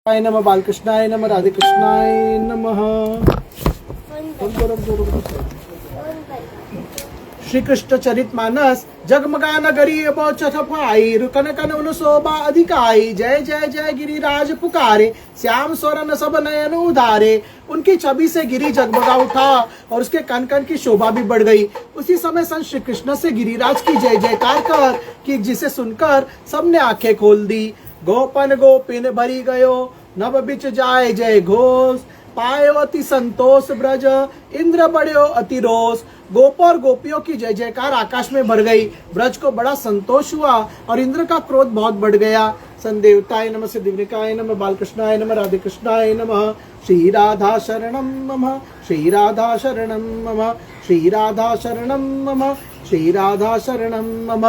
नमः बालकृष्णाय नमः राधे कृष्णाय नमः। श्री कृष्ण चरित मानस जगमगा नगरी छठफाई रुकन कन उन शोभा अधिकाई। जय जय जय गिरिराज पुकारे श्याम स्वरन सब नयन उधारे। उनकी छवि से गिरी जगमगा उठा और उसके कन कन की शोभा भी बढ़ गई। उसी समय संत श्री कृष्ण से गिरिराज की जय जयकार कर कि जिसे सुनकर सबने आंखें खोल दी। गोपन गोपिन भरी गयो नभ बिच जाए जय घोष। पायो अति संतोष ब्रज इंद्र बड़ो अति रोष। गोप और गोपियों की जय जयकार आकाश में भर गई। ब्रज को बड़ा संतोष हुआ और इंद्र का क्रोध बहुत बढ़ गया। संदेवताय नमः सिद्धिविनायकाय नमः बालकृष्णाय नमः राधे कृष्णाय नमः। श्री राधा शरणं मम श्री राधा शरणं मम श्री राधा शरणं मम श्री राधा शरणं मम।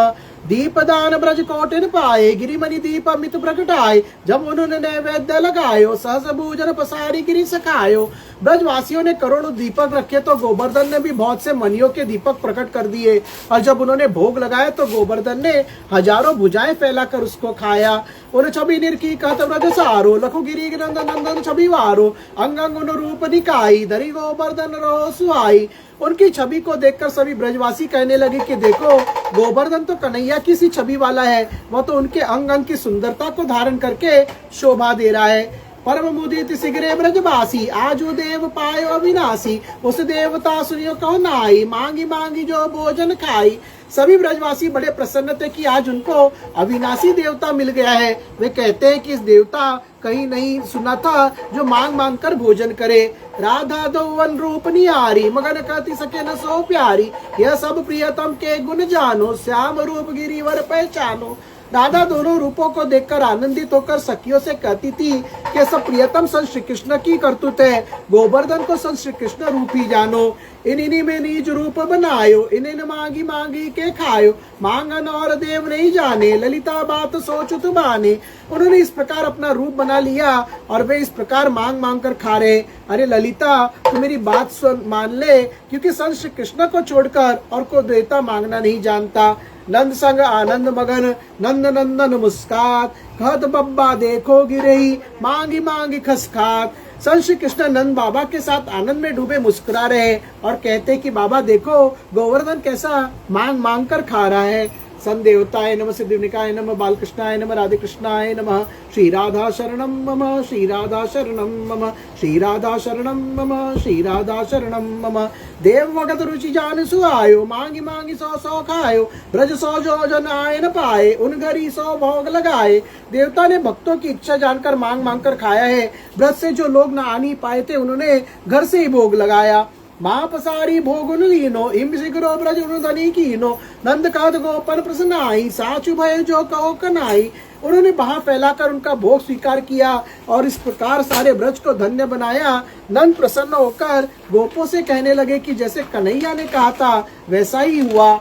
दीपदान ब्रज कोटिन पाए गिरिमणि दीप अमित प्रगटाए। जब उन्होंने नैवेद्य लगायो सहस भूजन पसारी गिरि सखायो। ब्रजवासियों ने करोड़ों दीपक रखे तो गोवर्धन ने भी बहुत से मणियों के दीपक प्रकट कर दिए। और जब उन्होंने भोग लगाया तो गोवर्धन ने हजारों भुजाएं फैलाकर उसको खाया। उन छवि निरखी कहत ब्रज सारो लखु गिरी नंदन नंदन छवि वारो। अंग अंग उन रूप निकाई धरी गोवर्धन रो सुहाई। उनकी छवि को देखकर सभी ब्रजवासी कहने लगे कि देखो गोवर्धन तो कन्हैया की सी छवि वाला है। वह तो उनके अंग अंग की सुंदरता को धारण करके शोभा दे रहा है। परम मुदित सिगरे ब्रजवासी आजू देव पायो अविनाशी। उस देवता सुनियो कहो नाई मांगी मांगी जो भोजन खाई। सभी ब्रजवासी बड़े प्रसन्न थे कि आज उनको अविनाशी देवता मिल गया है। वे कहते हैं कि इस देवता कहीं नहीं सुना था जो मांग मांग कर भोजन करे। राधा दौवन रूप निहारी मगन कहती सके न सो प्यारी। यह सब प्रियतम के गुण जानो श्याम रूप गिरिवर पहचानो। राधा दोनों रूपों को देखकर आनंदित होकर सखियों से कहती थी कि सब प्रियतम संत श्री कृष्ण की करतूत है। गोवर्धन को संत श्री कृष्ण रूप ही जानो। इन्हीं में निज रूप बनायो इन्हें मांगी मांगी के खायो। मांगन और देव नहीं जाने ललिता बात सोचुत बाने। उन्होंने इस प्रकार अपना रूप बना लिया और वे इस प्रकार मांग मांग कर खा रहे। अरे ललिता तू मेरी बात सुन मान ले क्योंकि संत श्री कृष्ण को छोड़कर और को देवता मांगना नहीं जानता। नंद संग आनंद मगन नंद नंदन मुस्कात। कहत बब्बा देखो गिरही मांगी मांगी खसखात। संत श्री कृष्ण नंद बाबा के साथ आनंद में डूबे मुस्कुरा रहे और कहते कि बाबा देखो गोवर्धन कैसा मांग मांग कर खा रहा है। संदेवताय नमः सिद्धिविनायकाय नमः बालकृष्णाय नमः राधे कृष्णाय नमः। श्री राधा शरणं मम श्री राधा शरणं मम श्री राधा शरणं मम श्री राधा शरणं मम। देव भगत रुचि जान सुआयो मांगी मांगी सौ सौ खायो। ब्रज सौ जो जन आए न पाए उन घरी सौ भोग लगाए। देवता ने भक्तों की इच्छा जानकर मांग मांग कर खाया है। ब्रज से जो लोग न आ नहीं पाए थे उन्होंने घर से ही भोग लगाया। माँ पसारी भोगुन लीनो इम सिगरो ब्रज धनी कीनो। नंद कहत गोपन प्रसन्नाई साचु भय जो कहो कनाई। उन्होंने बाह फैलाकर उनका भोग स्वीकार किया और इस प्रकार सारे ब्रज को धन्य बनाया। नंद प्रसन्न होकर गोपों से कहने लगे कि जैसे कन्हैया ने कहा था वैसा ही हुआ।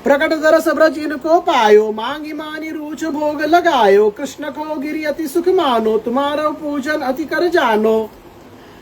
प्रकट दरस ब्रज इनको पायो मांगी मानी रूच भोग लगायो। कृष्ण को गिरी अति सुख मानो तुम्हारा पूजन अति कर जानो।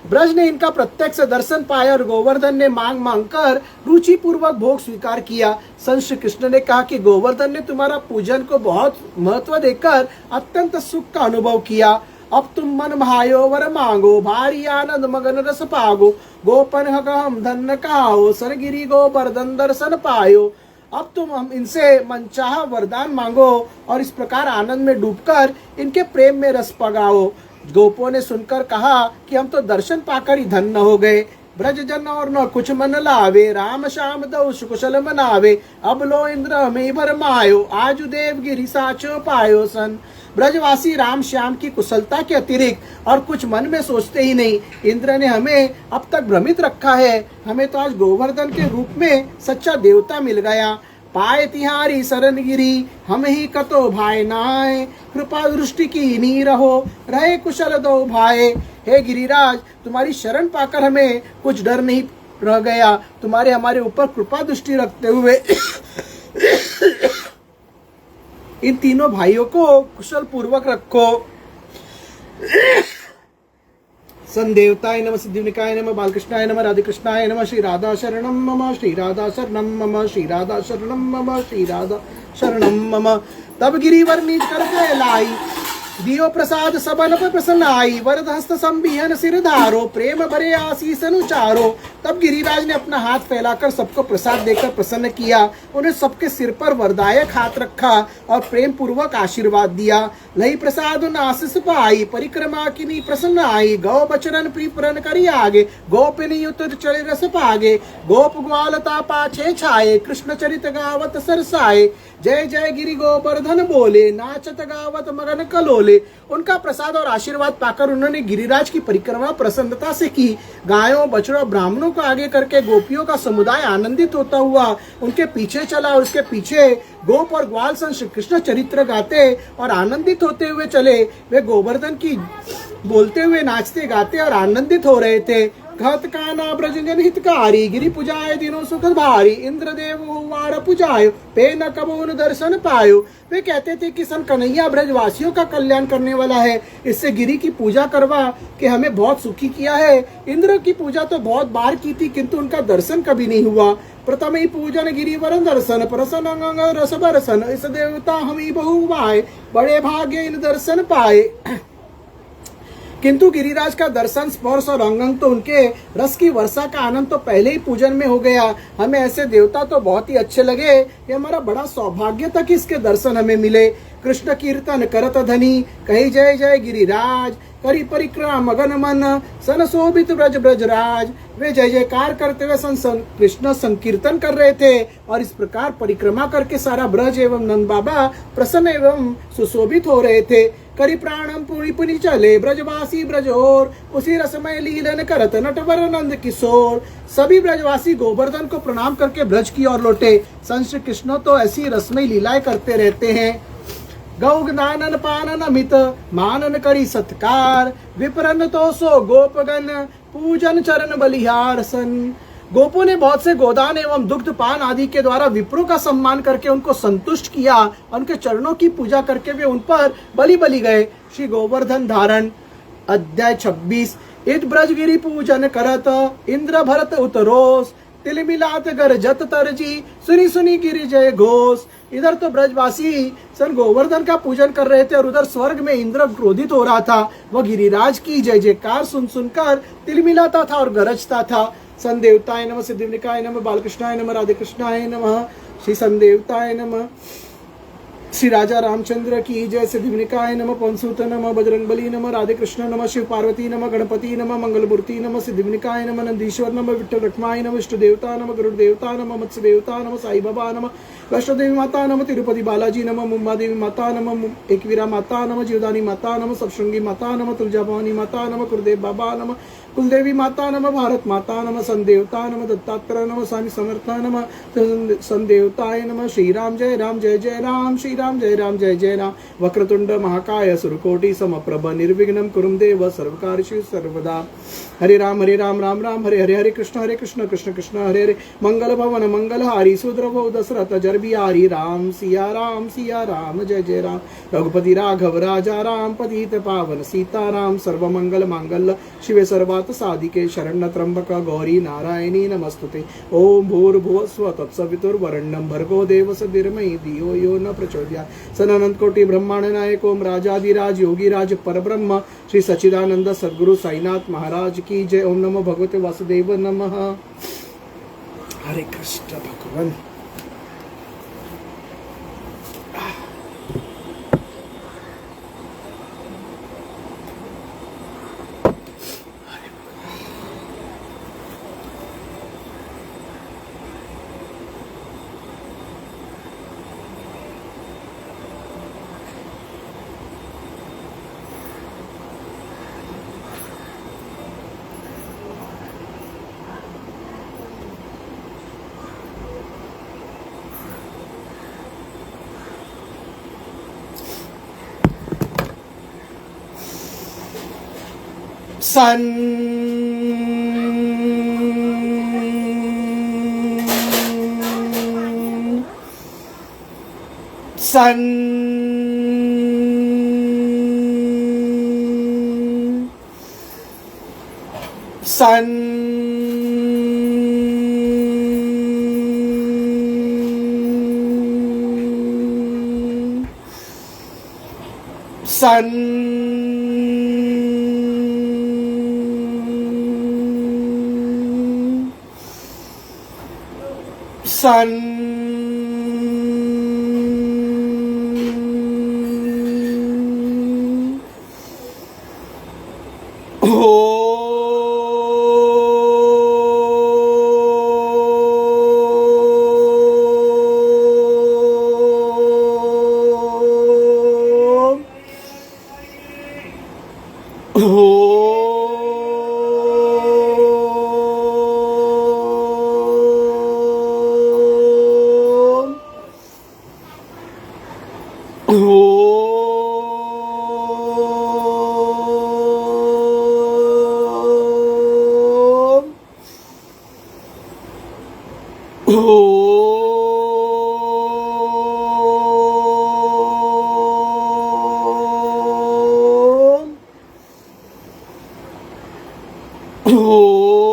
ब्रज ने इनका प्रत्यक्ष दर्शन पाया और गोवर्धन ने मांग मांग कर रुचि पूर्वक भोग स्वीकार किया। संत श्री कृष्ण ने कहा कि गोवर्धन ने तुम्हारा पूजन को बहुत महत्व देकर अत्यंत सुख का अनुभव किया। अब तुम मन भायो वर मांगो भारी आनंद मगन रस पागो। गोपन हम धन्य कहाओ सरगिरी गोवर्धन दर्शन पायो। अब तुम हम इनसे मनचाहा वरदान मांगो और इस प्रकार आनंद में डूबकर इनके प्रेम में रस पगाओ। गोपों ने सुनकर कहा कि हम तो दर्शन पाकर ही धन्य हो गए। ब्रज जन और न कुछ मन लावे राम श्याम दो कुशल मनावे। अब लो इंद्र में भरमायो आजु देव गिरि साचो पायो सन। ब्रजवासी राम श्याम की कुशलता के अतिरिक्त और कुछ मन में सोचते ही नहीं। इंद्र ने हमें अब तक भ्रमित रखा है। हमें तो आज गोवर्धन के रूप में सच्चा देवता मिल गया। पाए तिहारी शरण गिरी हम ही कतो भाई नाय। कृपा दृष्टि की नी रहो रहे कुशल दो भाई। हे गिरिराज तुम्हारी शरण पाकर हमें कुछ डर नहीं रह गया। तुम्हारे हमारे ऊपर कृपा दृष्टि रखते हुए इन तीनों भाइयों को कुशल पूर्वक रखो। संदेवताय नमः सिद्धिविनायकाय नमः बालकृष्णाय नमः राधे कृष्णाय नमः श्री राधा शरणं मम श्री राधा शरणं मम श्री राधा शरणं मम श्री राधा शरणं मम। तब गिरिवर नीच करके लाई, दियो प्रसाद सबन पर प्रसन्न आई, वरद हस्त संबिहन सिर धारो, प्रेम भरे आशीष अनुचारो। तब गिरिराज ने अपना हाथ फैलाकर सबको प्रसाद देकर प्रसन्न किया, उन्हें सबके सिर पर वरदायक हाथ रखा और प्रेम पूर्वक आशीर्वाद दिया। लई प्रसाद आशीष पाई, परिक्रमा की प्रसन्न आई, गौ बचरन प्रीपरन करी आगे, गोपिनी उतर चले रस पागे, गोप ग्वालता पाछे छाए, कृष्ण चरित गावत सरसाए, जय जय गिरि गोवर्धन बोले, नाचत गावत मगन कलोले। उनका प्रसाद और आशीर्वाद पाकर उन्होंने गिरिराज की परिक्रमा प्रसन्नता से की। गायों बछड़ों ब्राह्मणों को आगे करके गोपियों का समुदाय आनंदित होता हुआ उनके पीछे चला और उसके पीछे गोप और ग्वाल सन श्री कृष्ण चरित्र गाते और आनंदित होते हुए चले। वे गोवर्धन की बोलते हुए नाचते गाते और आनंदित हो रहे थे। घत काना ब्रजन हितकारी, गिरि पुजाय दिनों सुख भारी, इंद्रदेव वार पुजायो, पे न कबून दर्शन पायो। वे कहते थे कि सन कन्हैया ब्रजवासियों का कल्याण करने वाला है, इससे गिरि की पूजा करवा कि हमें बहुत सुखी किया है। इंद्र की पूजा तो बहुत बार की थी किंतु उनका दर्शन कभी नहीं हुआ। प्रथम ही पूजन गिरिवर दर्शन, प्रसन्न रस बरसन, इस देवता हम ही बहु पाए, बड़े भाग्य इन दर्शन पाए। किंतु गिरिराज का दर्शन स्पर्श और अंग तो उनके रस की वर्षा का आनंद तो पहले ही पूजन में हो गया। हमें ऐसे देवता तो बहुत ही अच्छे लगे, ये हमारा बड़ा सौभाग्य था कि इसके दर्शन हमें मिले। कृष्ण कीर्तन करत धनी, कही जय जय गिरिराज, करी परिक्रमा मगन मन, सन शोभित ब्रज ब्रजराज। वे जय जयकार करते हुए कृष्ण संकीर्तन कर रहे थे और इस प्रकार परिक्रमा करके सारा ब्रज एवं नंद बाबा प्रसन्न एवं सुशोभित हो रहे थे। करी प्राणम पुनि पुनि चले, ब्रजवासी ब्रज और, उसी रसमय लीलन करत नटवर नंद किशोर। सभी ब्रजवासी गोवर्धन को प्रणाम करके ब्रज की ओर लौटे। संत श्री कृष्ण तो ऐसी रसमय लीलाएं करते रहते हैं। गौगदानन पानन अमित, मानन करी सत्कार, विप्रन तो सो गोपगण, पूजन चरण बलिहार सन। गोपों ने बहुत से गोदान एवं दुग्ध पान आदि के द्वारा विप्रों का सम्मान करके उनको संतुष्ट किया। उनके चरणों की पूजा करके वे उन पर बलि बलि गए। श्री गोवर्धन धारण अध्याय 26। इत ब्रजगिरि पूजन करत, इंद्र भरत उतरोस, तिल मिलात गरजत तरजी, सुनी सुनी गिरि जय घोष। इधर तो ब्रजवासी सन गोवर्धन का पूजन कर रहे थे और उधर स्वर्ग में इंद्र क्रोधित हो रहा था। वह गिरिराज की जय जयकार सुन सुनकर तिल मिलाता था और गरजता था। सन देवताय नमः, सिद्धिविनायकाय नमः, बालकृष्णाय नमः, राधे कृष्णाय नमः, श्री सन देवताय नमः, श्री राजा रामचंद्र की जय। सिद्धिविनायकाय नमः, पवनसुत नमः, बजरंगबली नमः, राधे कृष्ण नमः, शिव पार्वती नमः, गणपति नमः, मंगलमूर्ति नमः, सिद्धिविनायकाय नमः, नंदीश्वर नमः, विठ्ठल रखमाय नमः, इष्ट देवता नमः, गरुड़ देवता नमः, मत्स्य देवता नमः, साई बाबा नमः, वैष्णो देवी माता नमः, तिरुपति बालाजी नमः, मुंबा देवी माता नमः, एकवीरा माता नमः, जीवदानी माता नमः, सप्तशृंगी माता नमः, तुलजा भवानी माता नमः, कुलदेव बाबा नमः, कुलदेवी माता नमः, भारत माता नमः, सन देवता नमः, दत्तात्रेय नमः, स्वामी समर्थ नमः, सन देवताय नमः। श्री राम जय राम जय जय राम, श्री राम जय जय राम। वक्रतुंड महाकाय सुरकोटि समप्रभ, निर्विघ्नं कुरु देव सर्वकार्येषु सर्वदा। हरे राम राम राम हरे हरे, हरे कृष्ण कृष्ण कृष्ण हरे हरे। मंगल भवन मंगलहारी, सुद्रभव दशरथ जर बिहारी, राम सिया राम जय जय राम। रघुपति राघव राजा राम, पतित पावन सीताराम, सर्वमंगल मांगल्य शिवे सर्वार्थ साधिके, शरण्य त्र्यंबक गौरी नारायणी नमस्तुते। ओम भूर्भुवस्व तत्सवितुर्वरेण्यं भर्गो देवस्य धीमहि धियो यो न प्रचोदयात्। सदानंद कोटि ब्रह्मांड नायक ओम राजाधिराज योगीराज परब्रह्म श्री सच्चिदानंद सद्गुरु साईनाथ महाराज की जय। ओम नमो भगवते वासुदेव नमः। हरे कृष्ण भगवान। सन सन सन सन सन Oh